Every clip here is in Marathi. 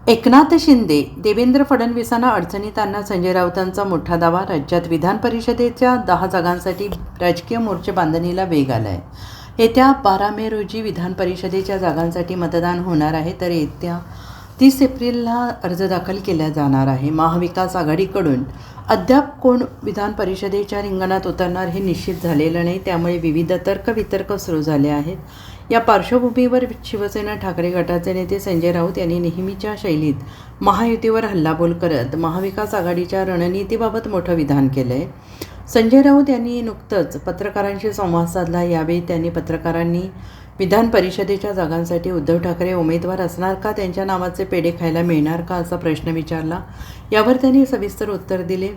एकनाथ शिंदे, देवेंद्र फडणवीसांना अडचणीत आणणार संजय राऊतांचा मोठा दावा. राज्यात विधान परिषदेच्या 10 जागांसाठी राजकीय मोर्चे बांधणीला वेग आला आहे. येत्या 12 मे रोजी विधान परिषदेच्या जागांसाठी मतदान होणार आहे, तर येत्या 30 एप्रिलला अर्ज दाखल केला जाणार आहे. महाविकास आघाडीकडून अद्याप कोण विधान परिषदेच्या रिंगणात उतरणार हे निश्चित झालेलं नाही, त्यामुळे विविध तर्कवितर्क सुरू झाले आहेत. या पार्श्वभूमीवर शिवसेना ठाकरे गटाचे नेते संजय राऊत यांनी नेहमीच्या शैलीत महायुतीवर हल्लाबोल करत महाविकास आघाडीच्या रणनीतीबाबत मोठं विधान केलं आहे. संजय राऊत यांनी नुकतंच पत्रकारांशी संवाद साधला. यावेळी त्यांनी पत्रकारांनी विधान परिषदेच्या जागांसाठी उद्धव ठाकरे उमेदवार असणार का, त्यांच्या नावाचे पेढे खायला मिळणार का, असा प्रश्न विचारला. यावर त्यांनी सविस्तर उत्तर दिले.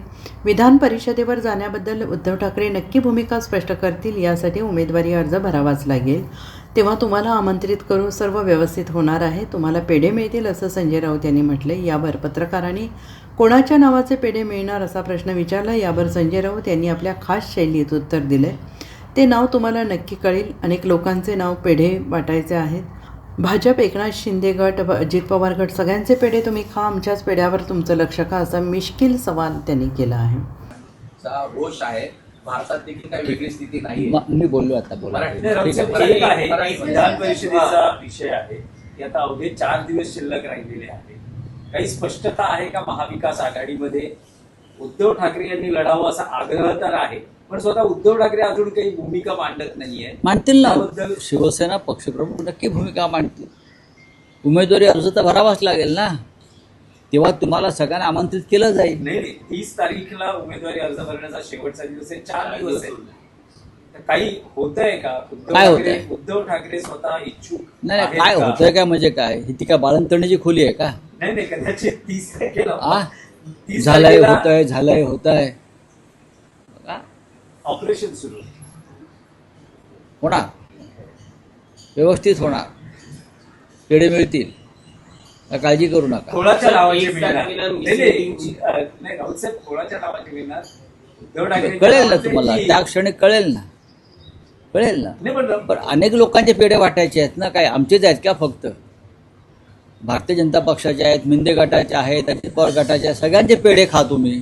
विधान परिषदेवर जाण्याबद्दल उद्धव ठाकरे नक्की भूमिका स्पष्ट करतील, यासाठी उमेदवारी अर्ज भरावाच लागेल. तेव्हा तुम्हाला आमंत्रित करू, सर्व व्यवस्थित होणार आहे, तुम्हाला पेढे मिळतील, असं संजय राऊत यांनी म्हटले. यावर पत्रकारांनी कोणाच्या नावाचे पेढे मिळणार असा प्रश्न विचारला. यावर संजय राऊत यांनी आपल्या खास शैलीत उत्तर दिले. ते नाव तुम्हाला नक्की कळेल. अनेक लोकांचे नाव पेढे वाटायचे आहेत. भाजप, एकनाथ शिंदे गट, अजित पवार गट, सगळ्यांचे पेढे तुम्ही खा, आमच्याच पेढ्यावर तुमचं लक्ष का, असा मिश्किल सवाल त्यांनी केला आहे. रोष आहे. भारतात देखील काही वेगळी स्थिती नाही. मी बोललो आता बोला. विधान परिषदेचा विषय आहे. आता अवघे 4 दिवस शिल्लक राहिलेले आहे. काही स्पष्टता आहे का महाविकास आघाडीमध्ये? उद्धव ठाकरे यांनी लढावं असा आग्रह तर आहे, पण स्वतः उद्धव ठाकरे अजून काही भूमिका मांडत नाहीये. मांडतील ना, शिवसेना पक्षप्रमुख नक्की भूमिका मांडतील. उमेदवारी अर्ज तर भरावाच लागेल ना, तेव्हा तुम्हाला सगळ्यांना आमंत्रित केलं जाईल. नाही, 30 तारीखला उमेदवारी अर्ज भरण्याचा शेवटचा दिवस आहे. 4 दिवस आहे. काही होतंय का? उद्धव ठाकरे स्वतः इच्छुक नाही, काय होतंय काय म्हणजे काय, ही ती काय बाळंतणीची खोली आहे का? नाही, कदाचित 30 तारखेला झालंय होतंय ऑपरेशन सुरू होणार, व्यवस्थित होणार, पेढे मिळतील, काळजी करू नका. कोणाच्या नावाचे मिळणार? कोणाच्या नावाचे मिळणार? उद्धव ठाकरे कळेल ना तुम्हाला, त्या क्षणी कळेल ना. पण अनेक लोकांचे पेढे वाटायचे आहेत ना, काय आमचेच आहेत का फक्त? भारतीय जनता पक्षाचे आहेत, मिंदे गटाचे आहेत, अजित पवार गटाचे आहेत, सगळ्यांचे पेढे खा तुम्ही,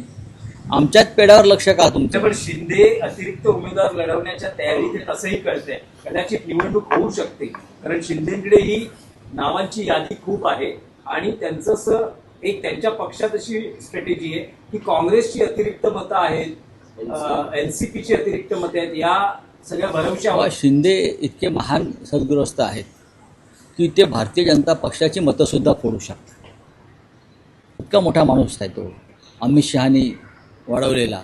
आमच्याच पेढ्यावर लक्ष का तुमचं? पण शिंदे अतिरिक्त उमेदवार लढवण्याच्या तयारीत असंही कळतंय. कदाचित निवडणूक होऊ शकते, कारण शिंदेकडेही नावांची यादी खूप आहे आणि त्यांचं एक त्यांच्या पक्षात अशी स्ट्रॅटेजी आहे की काँग्रेसची अतिरिक्त मतं आहेत, एनसीपीची अतिरिक्त मतं आहेत, या सगळ्या भरवशावर शिंदे इतके महान सद्ग्रस्त आहेत की ते भारतीय जनता पक्षाची मतं सुद्धा फोडू शकतात. इतका मोठा माणूस आहे तो. अमित शहानी वाढवलेला,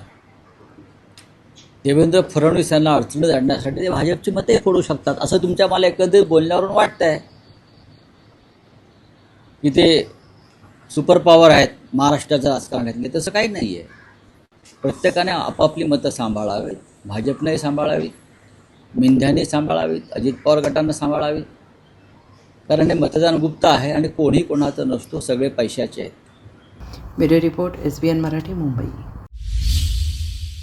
देवेंद्र फडणवीस यांना अडचणीत आणण्यासाठी ते भाजपची मते फोडू शकतात, असं तुमच्या मला एकंदरीत बोलण्यावरून वाटतंय की ते सुपर पॉवर आहेत महाराष्ट्राच्या राजकारणातले. तसं काही नाही आहे. प्रत्येकाने आपापली मतं सांभाळावीत. भाजपनेही सांभाळावीत, मिंध्याने सांभाळावीत, अजित पवार गटांना सांभाळावीत, कारण हे मतदान गुप्त आहे आणि कोणी कोणाचं नसतो, सगळे पैशाचे आहेत. Bureau report, SBN Marathi, Mumbai.